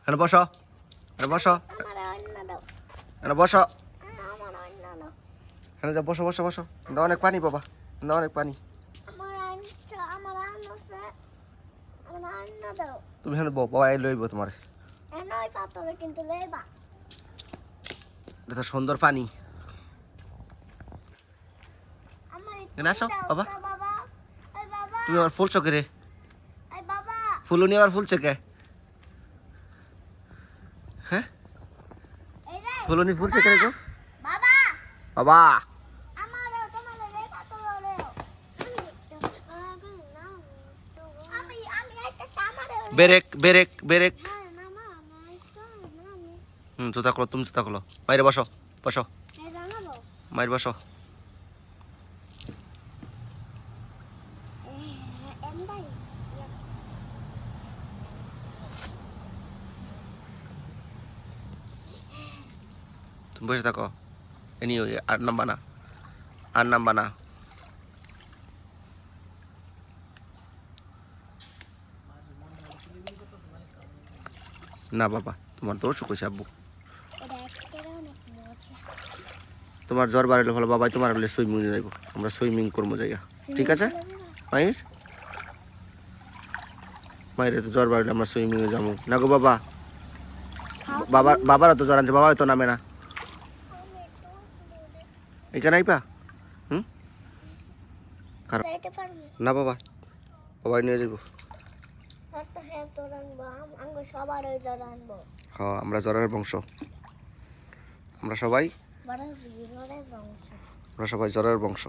এখানে বসো, এখানে বসো, আমার অন্য দাও। এখানে বসো, আমার অন্য দাও। এখানে যা বসো বসো বসো। দাও অনেক পানি বাবা, দাও অনেক পানি। আমার অন্য আছে। আমার অন্য দাও। তুমি এখানে বউ, বাবা এই লইব তোমার। ওই পাথরে কিন্তু লেবা। এটা সুন্দর পানি। আমার একটু এখানে আসো দাও বাবা। তো বাবা। ওই বাবা। তুমি আবার ফুলছো কে রে? ওই বাবা। ফুলুনি আবার ফুলছে কে? হ্যাঁ, এই রে। ফুলুনি ফুলছে কে রে গো? বাবা। বাবা আমারও তোমার রে পাথরে রে। আমি একটা সামারে। বেরেক বেরেক বেরেক। হ্যাঁ না মা না একটা না আমি। জুতা খুলো, তুমি জুতা খুলো। বাইরে বসো, বসো, এই জানাবো। মায়ের বসো। এমবাই। তুমি বসে থাকো। এনি আর নাম্বা না, আর নাম্বা না। না বাবা, তোমার দোষ কইছে আব্বু। এটা একটা অনেক মজা। তোমার জ্বর বাড়লে ভালো বাবাই তোমার বলে সুইমিং যাইব, আমরা সুইমিং করবো জায়গা। ঠিক আছে মায়ের, মায়ের তো জ্বর বাড়লে আমরা সুইমিং এ যাবো না গো বাবা। বাবারও তো জ্বর আনছে, বাবা তো নামে না। এটা নাই পা। হুম, যাইতে পারবো। না বাবা, বাবাই নিয়ে যাবো। একটা হ্যাঁ তোর আনবো আনবো সবার ওই জ্বর আনবো। হ্যাঁ, আমরা জ্বরের বংশ, আমরা সবাই, বড় বড় বংশ। আমরা সবাই জ্বরের বংশ।